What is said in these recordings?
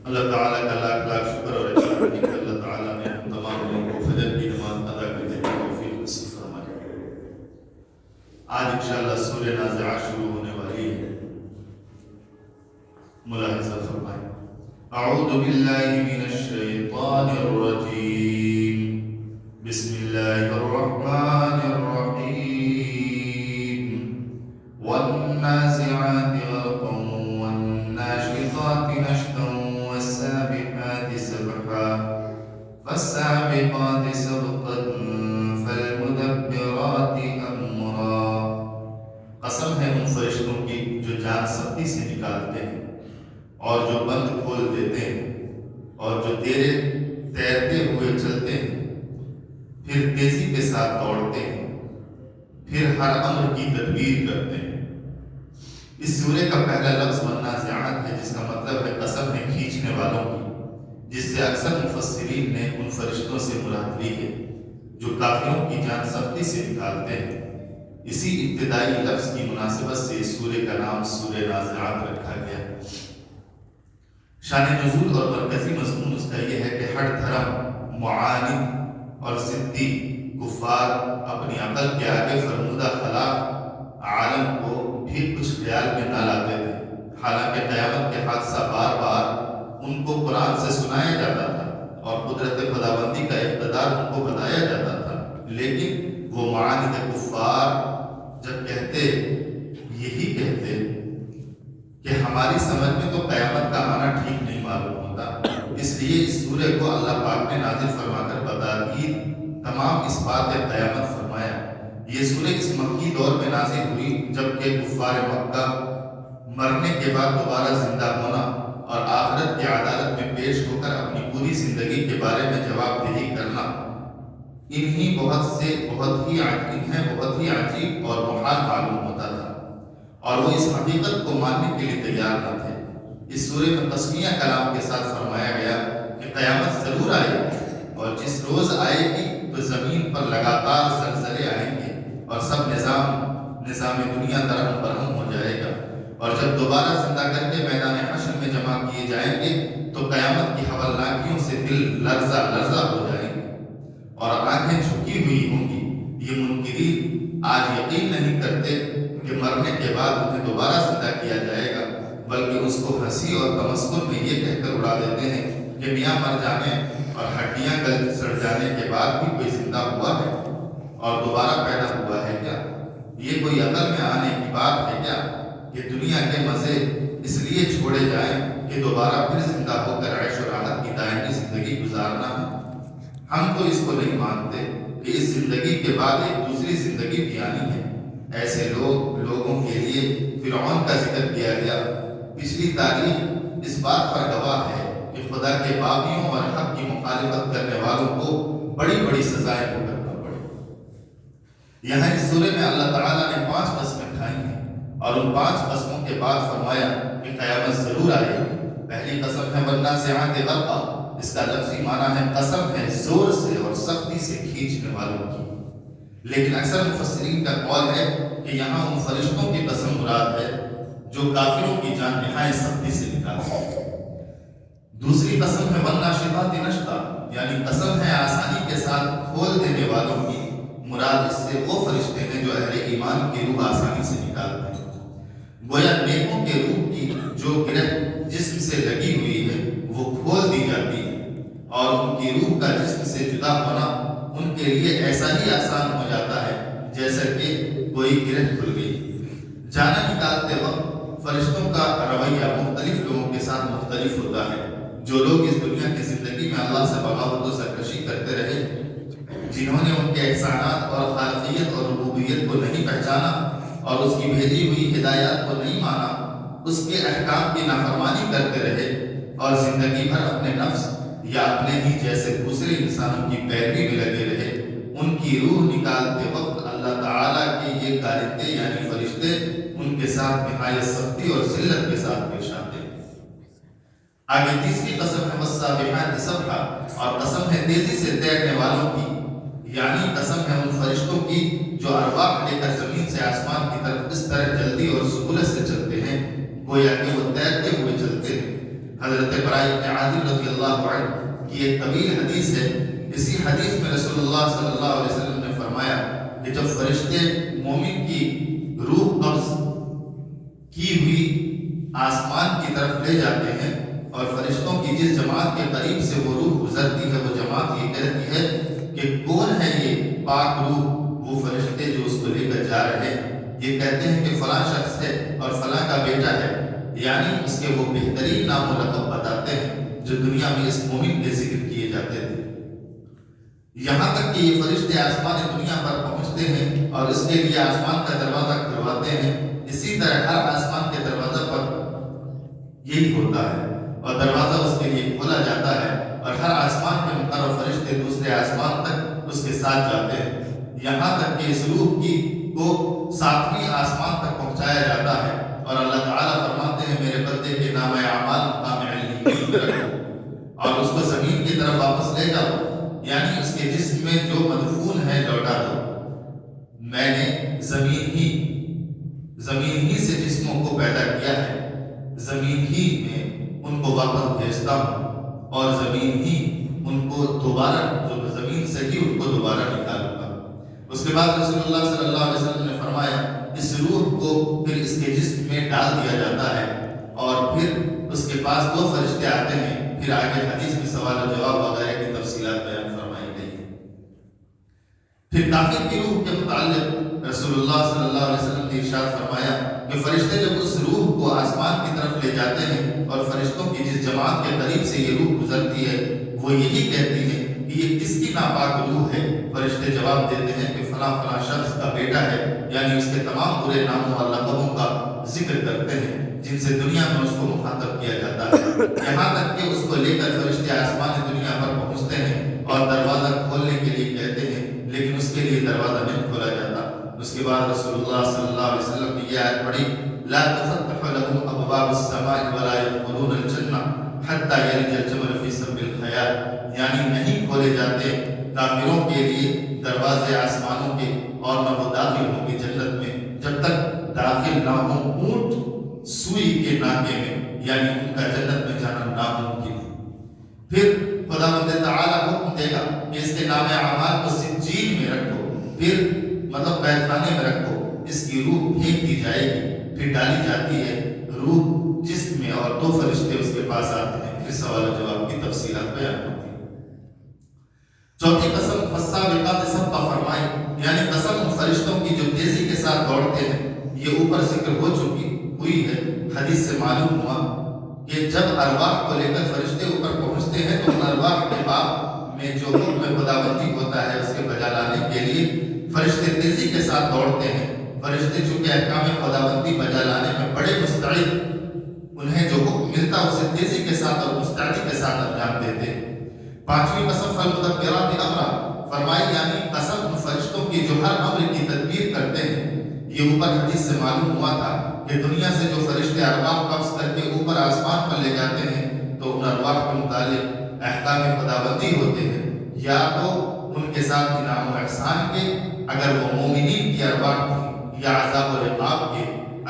اللہ تعالیٰ کا لاکھ لاکھ شکر اور احسان ہے کہ اللہ تعالیٰ نے ہم تمام لوگوں کو فجر کی نماز ادا کرنے کی توفیق نصیب فرمائی۔ آج انشاءاللہ سورہ نازعات شروع ہونے والی ہے، ملاحظہ فرمائیں۔ اعوذ باللہ من الشیطان الرجیم، بسم اللہ الرحمن الرحیم۔ والنازعات غرقا والناشطات نشطا والسابقات سبقا فالسابقات سبقا فالمدبرات امرا۔ قسم ہے ان فرشتوں کی جو جان سختی سے نکالتے ہیں اور جو بند کھول دیتے ہیں اور جو تیرتے ہوئے چلتے ہیں، پھر تیزی کے ساتھ دوڑتے ہیں، پھر ہر امر کی تدبیر کرتے ہیں۔ اس سورے کا پہلا لفظ والنازعات ہے، جس کا مطلب ہے قسم ہے کھینچنے والوں کی، جس سے اکثر مفسرین نے ان فرشتوں سے مراد لی ہے جو کافروں کی جان سختی سے نکالتے ہیں۔ اسی ابتدائی لفظ کی مناسبت سے اس سورے کا نام سورہ نازعات رکھا گیا۔ شان نزول اور مرکزی مضمون اس کا یہ ہے کہ ہر دھرم، معاند اور ضدی کفار اپنی عقل کے آگے فرمودہ خلاق عالم کو بھی کچھ خیال میں نہ لاتے تھے، حالانکہ قیامت کے حادثہ بار بار ان کو قرآن سے سنایا جاتا تھا اور قدرت خداوندی کا اقتدار ان کو بتایا جاتا تھا، لیکن وہ معاند کفار جب یہی کہتے کہ ہماری سمجھ میں تو قیامت کا آنا ٹھیک نہیں معلوم ہوتا، اس لیے اس سورے کو اللہ پاک نے نازل فرما کر بتا دی تمام اس بات قیامت فرمایا۔ یہ سورہ اس مکی دور میں نازل ہوئی جبکہ کفار مکہ مرنے کے بعد دوبارہ زندہ ہونا اور آخرت کی عدالت میں پیش ہو کر اپنی پوری زندگی کے بارے میں جواب دہی کرنا انہیں بہت ہی عجیب اور محال معلوم ہوتا تھا، اور وہ اس حقیقت کو ماننے کے لیے تیار نہ تھے۔ اس سورے میں قسمیہ کلام کے ساتھ فرمایا گیا کہ قیامت ضرور آئے گی، اور جس روز آئے گی تو زمین پر لگاتار زلزلے آئیں گے اور سب نظام دنیا درہم برہم ہو جائے گا، اور جب دوبارہ زندہ کر کے میدان حشر میں جمع کیے جائیں گے تو قیامت کی ہولناکیوں سے دل لرزہ ہو جائیں گے اور آنکھیں جھکی ہوئی ہوں گی۔ یہ منکرین آج یقین نہیں کرتے کہ مرنے کے بعد انہیں دوبارہ زندہ کیا جائے گا، بلکہ اس کو ہنسی اور تمسخر میں یہ کہہ کر اڑا دیتے ہیں کہ میاں مر جانے اور ہڈیاں گل سڑ جانے کے بعد بھی کوئی زندہ ہوا ہے اور دوبارہ پیدا ہوا ہے کیا؟ یہ کوئی عقل میں آنے کی بات ہے کیا کہ دنیا کے مزے اس لیے چھوڑے جائیں کہ دوبارہ پھر زندہ ہو کر عیش و راحت کی دائمی زندگی گزارنا ہے؟ ہم تو اس کو نہیں مانتے کہ اس زندگی کے بعد ایک دوسری زندگی بھی آنی ہے۔ ایسے لوگوں کے لیے فرعون کا ذکر کیا گیا۔ پچھلی تاریخ اس بات پر گواہ ہے کہ خدا کے باغیوں اور حق کی مخالفت کرنے والوں کو بڑی بڑی سزائیں بھگتنا پڑی۔ یہاں اس سورے میں اللہ تعالیٰ نے 5 قسمیں کھائی ہیں اور ان 5 قسموں کے بعد فرمایا کہ قیامت ضرور آئے گی۔ پہلی قسم ہے والنازعات غرقا، اس کا لفظی معنی ہے قسم ہے زور سے اور سختی سے کھینچنے والوں کی، لیکن اکثر مفسرین کا قول ہے کہ یہاں ان فرشتوں کی قسم مراد ہے جو کافروں کی جان نہایت سختی سے نکالتے ہیں۔ دوسری قسم ہے والناشطات نشطا، یعنی قسم ہے آسانی کے ساتھ کھول دینے والوں کی، مراد اس سے وہ فرشتے ہیں جو اہل ایمان کی روح آسانی سے نکالتے ہیں۔ گویا نیکوں کے روح کی جو گرہ جسم سے لگی ہوئی ہے وہ کھول دی جاتی ہے، اور ان کی روح کا جسم سے جدا ہونا ان کے لیے ایسا ہی آسان ہو جاتا ہے جیسا کہ کوئی گرہ کھل گئی۔ جانا نکالتے وقت فرشتوں کا رویہ مختلف لوگوں کے ساتھ مختلف ہوتا ہے۔ جو لوگ اس دنیا کی زندگی میں اللہ سے بغاوت و سرکشی کرتے رہے، جنہوں نے ان کے احسانات اور خالقیت اور ربوبیت کو نہیں پہچانا اور اس کی بھیجی ہوئی ہدایات کو نہیں مانا، اس کے احکام کی نافرمانی کرتے رہے اور زندگی بھر اپنے نفس یا اپنے ہی جیسے دوسرے انسانوں کی پیروی میں لگے رہے، ان کی روح نکالتے وقت اللہ تعالیٰ کے یہ کارندے یعنی فرشتے ان کے ساتھ نہایت سختی اور ذلت کے ساتھ پیش آتے ہیں۔ آگے تیسری قسم ہے والسابقات سبقا، اور قسم ہے تیزی سے تیرنے والوں کی، یعنی قسم ہے ان فرشتوں کی جو ارواح لے کر زمین سے آسمان کی طرف اس طرح جلدی اور سہولت سے چلتے ہیں گویا کہ وہ تیرتے ہوئے چلتے ہیں۔ حضرت براء بن عازب رضی اللہ عنہ کی ایک طویل حدیث ہے. اسی حدیث میں رسول اللہ صلی اللہ علیہ وسلم نے فرمایا کہ جب فرشتے مومن کی روح قبض کی ہوئی آسمان کی طرف لے جاتے ہیں اور فرشتوں کی جس جماعت کے قریب سے وہ روح گزرتی ہے وہ جماعت یہ کہتی ہے کہ کون ہے یہ پاک روح؟ وہ فرشتے جو اس کو لے کر جا رہے ہیں یہ کہتے ہیں کہ فلاں شخص ہے اور فلاں کا بیٹا ہے، یعنی اس کے وہ بہترین نام و لقب بتاتے ہیں جو دنیا میں اس مومن کے ذکر کیے جاتے تھے. یہاں تک کہ یہ فرشتے آسمان دنیا پر پہنچتے ہیں اور اس کے لیے آسمان کا دروازہ کھلواتے ہیں. اسی طرح ہر آسمان کے دروازہ پر یہی ہوتا ہے اور دروازہ اس کے لیے کھولا جاتا ہے اور ہر آسمان کے مقرر فرشتے دوسرے آسمان تک اس کے ساتھ جاتے ہیں، یہاں تک کہ اس روح کو 7ویں آسمان تک پہنچایا جاتا ہے اور اللہ تعالیٰ فرماتے ہیں میرے بندے کے نام اعمال مقام علیہ میں رکھو اور اس کو زمین کی طرف واپس لے جاؤ، یعنی اس کے جسم میں جو مدفون ہے لوٹا دو. میں نے زمین ہی سے جسموں کو پیدا کیا ہے، زمین ہی میں ان کو واپس بھیجتا ہوں اور زمین ہی ان کو دوبارہ جو زمین سے ہی ان کو دوبارہ نکالوں گا. اس کے بعد رسول اللہ صلی اللہ علیہ وسلم نے فرمایا اس روح کو پھر اس کے جسم میں ڈال دیا جاتا ہے اور پھر اس کے پاس 2 فرشتے آتے ہیں. پھر آگے حدیث میں سوال و جواب وغیرہ کی تفصیلات بیان فرمائی گئی ہیں. پھر کافر کی روح کے متعلق رسول اللہ صلی اللہ علیہ وسلم نے ارشاد فرمایا کہ فرشتے جب اس روح کو آسمان کی طرف لے جاتے ہیں اور فرشتوں کی جس جماعت کے قریب سے یہ روح گزرتی ہے وہ یہی کہتی ہے کہ یہ کس کی ناپاک روح ہے؟ فرشتے جواب دیتے ہیں کہ فلاں فلاں شخص کا بیٹا ہے، یعنی اس کے تمام برے ناموں اور لقبوں کا ذکر کرتے ہیں جن سے دنیا میں اس کو مخاطب کیا جاتا ہے. یہاں تک کہ اس کو لے کر فرشتے آسمان دنیا پر پہنچتے ہیں اور دروازہ کھولنے کے لیے کہتے ہیں لیکن اس کے لیے دروازہ نہیں کھولا جاتا. اس کے بعد رسول اللہ صلی اللہ علیہ وسلم نے یہ آیت پڑھی لا تفتح لهم ابواب السماء ولا يدخلون الجنہ حتى يلج الجمل في سم الخياط، یعنی نہیں کھولے جاتے کافروں کے لیے دروازے آسمانوں کے اور نہ وہ داخل ہوں گے جنت میں جب تک داخل نہ ہوں اونٹ سوئی کے ناکے میں، یعنی ان کا جنت میں جانا ناممکن ہے. پھر خداوند تعالیٰ حکم دے گا کہ اس کے نام اعمال کو سجین میں رکھو، پھر مطلب قید خانے میں رکھو. اس کی روح پھینک دی جائے گی، پھر ڈالی جاتی ہے روح جسم میں اور 2 فرشتے اس کے پاس آتے ہیں. پھر سوال و جواب کی تفصیلات بیان ہوتی ہیں. چوتھی قسم فالسابقات سبقا فرمائی، یعنی قسم فرشتوں کی جو تیزی کے ساتھ دوڑتے ہیں. یہ اوپر ذکر ہو چکی ہوئی ہے. حدیث سے معلوم ہوا کہ جب ارواح کو لے کر فرشتے اوپر پہنچتے ہیں تو ان ارواح کے باب میں جو حکم خداوندی ہوتا ہے اس کے بجا لانے کے لیے فرشتے تیزی کے ساتھ دوڑتے ہیں. فرشتے چونکہ احکام خداوندی بجا لانے میں بڑے مستعد، انہیں جو حکم ملتا اسے تیزی کے ساتھ اور مستعدی کے ساتھ انجام دیتے. 5ویں قسم فالمدبرات امرا فرمائی، یعنی قسم ان فرشتوں کی جو ہر امر کی تدبیر کرتے ہیں. یہ اوپر حدیث سے معلوم ہوا تھا کہ دنیا سے جو فرشتے ارواح قبض کر کے اوپر آسمان پر لے جاتے ہیں تو ان ارواح کے متعلق احکام خداوندی ہوتے ہیں، یا تو ان کے ساتھ انعام و احسان کے اگر وہ مومنین کی ارواح تھی، یا عذاب و عقاب کے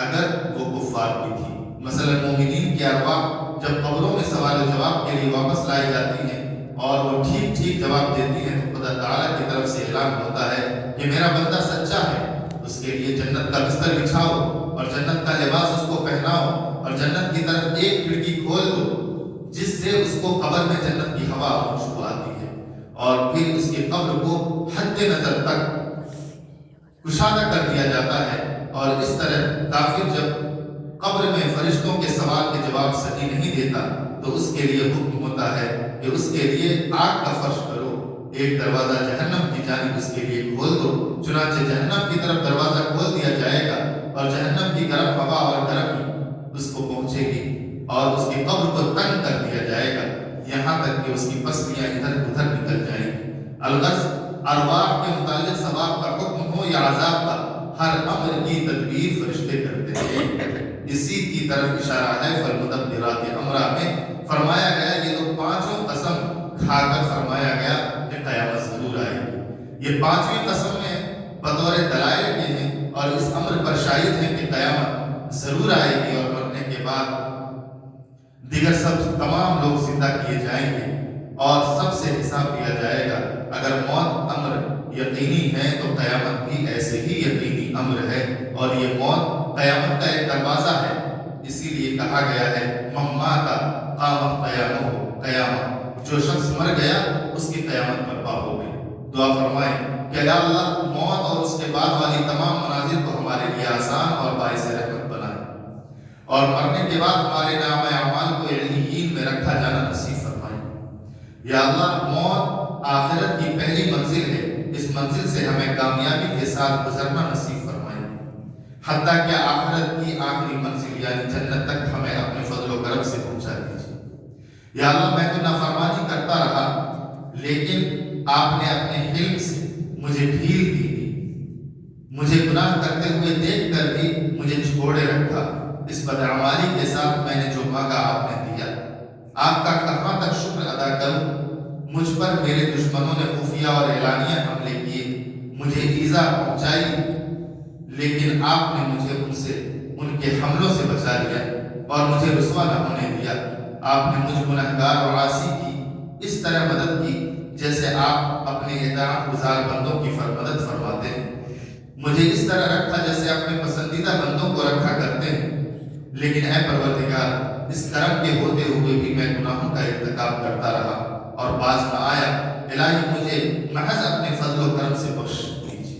اگر وہ کفار کی تھی. مثلا مومنین کی ارواح جب قبروں میں سوال و جواب کے لیے واپس لائی جاتی ہیں اور وہ ٹھیک ٹھیک جواب دیتی ہیں تو خدا تعالیٰ کی طرف سے اعلان ہوتا ہے کہ میرا بندہ سچا ہے، اس کے لیے جنت کا بستر بچھاؤ اور جنت کا لباس اس کو پہناؤ اور جنت کی طرف ایک کھڑکی کھول دو جس سے اس کو قبر میں جنت کی ہوا خوشبو آتی ہے اور پھر اس کی قبر کو حد نظر تک کشادہ کر دیا جاتا ہے. اور اس طرح کافر جب قبر میں فرشتوں کے سوال کے جواب صحیح نہیں دیتا تو اس کے لیے حکم ہوتا ہے کہ اس کے لیے آگ کا فرش کرو، ایک دروازہ جہنم کی جانب اس کے لیے کھول دو. چنانچہ جہنم کی طرف دروازہ کھول دیا جائے گا اور جہنم کی گرم ہوا اور گرمی اس کو پہنچے گی اور اس کی قبر کو تنگ کر دیا جائے گا یہاں تک کہ اس کی پسلیاں ادھر ادھر نکل جائیں گی. الغرض ارواح کے متعلق ثواب کا حکم ہو یا عذاب کا، ہر امر کی تدبیر فرشتے کرتے ہیں. اسی کی طرف اشارہ ہے فالمدبرات امرا میں فرمایا گیا. یہ تو 5 قسم کھا کر فرمایا گیا کہ قیامت ضرور آئے گی. یہ 5ویں قسم میں بطور دلائل کے ہیں اور اس امر پر شاہد ہے کہ قیامت ضرور آئے گی اور مرنے کے بعد دیگر سب تمام لوگ زندہ کیے جائیں گے اور سب سے حساب لیا جائے گا۔ اگر موت امر یقینی ہے تو قیامت بھی ایسے ہی یقینی امر ہے، اور یہ موت قیامت کا ایک دروازہ ہے۔ اسی لیے کہا گیا ہے من مات قامت قیامہ، قیامت جو شخص مر گیا اس کی قیامت برپا ہو گئی۔ دعا فرمائیں کہ یا اللہ موت اور اس کے بعد والی تمام مناظر کو ہمارے لیے آسان اور باعث رحمت بنائے، اور مرنے کے بعد ہمارے نام اعمال کو علیین میں رکھا جانا نصیب فرمائے۔ یا اللہ موت آخرت کی پہلی منزل ہے، اس منزل سے ہمیں کامیابی کے ساتھ گزرنا نصیب فرمائے، حتیٰ کہ آخرت کی آخری منزل یعنی جنت تک ہمیں اپنے فضل و کرم سے پہنچا دیجیے۔ یا اللہ میں تو نافرمانی کرتا رہا، لیکن آپ نے اپنے علم سے مجھے ڈھیل دی، مجھے گناہ کرتے ہوئے دیکھ کر بھی مجھے چھوڑے رکھا۔ اس بدعمالی کے ساتھ میں نے جو مانگا آپ نے دیا، آپ کا کہاں تک شکر ادا کروں؟ مجھ پر میرے دشمنوں نے خفیہ اور اعلانیہ حملے کیے، مجھے ایذا پہنچائی، لیکن آپ نے مجھے ان کے حملوں سے بچا لیا اور مجھے رسوا نہ ہونے دیا۔ آپ نے مجھ گنہگار اور عاصی کی اس طرح مدد کی جیسے آپ اپنے اطاعت گزار بندوں کی مدد فرماتے ہیں۔ مجھے اس طرح رکھا جیسے اپنے پسندیدہ بندوں کو رکھا کرتے ہیں، لیکن اے پروردگار اس کرم کے ہوتے ہوئے بھی میں گناہوں کا ارتکاب کرتا رہا اور باز نہ آیا۔ الہی مجھے محض اپنے فضل و کرم سے بخش دیجیے۔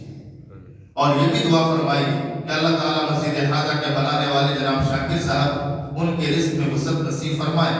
اور یہ بھی دعا فرمائی کہ اللہ تعالیٰ مسجد حاضہ کے بنانے والے جناب شاکر صاحب ان کے رزق میں وسعت نصیب فرمائے،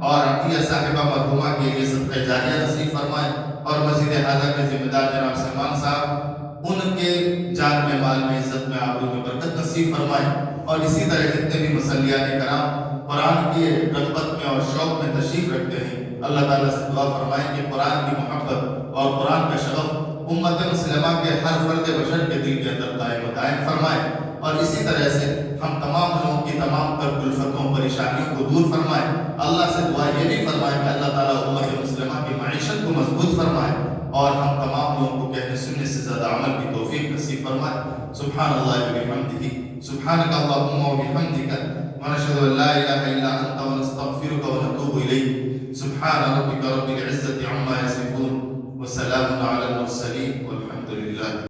اور عطیہ صاحبہ مرحومہ کے لیے صدقہ جاریہ نصیب فرمائے، اور مسجد حاضہ کے ذمہ دار جناب سلمان صاحب ان کے جان میں مال میں عزت میں آبرو میں برکت نصیب فرمائے، اور اسی طرح جتنے بھی مصلیان کرام قرآن کی رغبت میں اور شوق میں تشریف رکھتے ہیں، اللہ تعالیٰ سے دعا فرمائیں کہ قرآن کی محبت اور قرآن کا شغف امت مسلمہ کے ہر فرد بشر کے دل کے اندر قائم و دائم فرمائے، اور اسی طرح سے ہم تمام لوگوں کی تمام تر الفتوں پریشانیوں کو دور فرمائے۔ اللہ سے دعا یہ بھی فرمائے کہ اللہ تعالیٰ امت مسلمہ کی معیشت کو مضبوط فرمائے، اور ہم تمام لوگوں کو کہنے سننے سے زیادہ عمل کی توفیق نصیب فرمائے۔ سبحان اللہ وبحمدہ، سبحانک اللہم وبحمدک، ونشہد ان لا الہ الا انت ونستغفرک ونتوب الیک۔ سبحان ربک رب العزة عما یصفون۔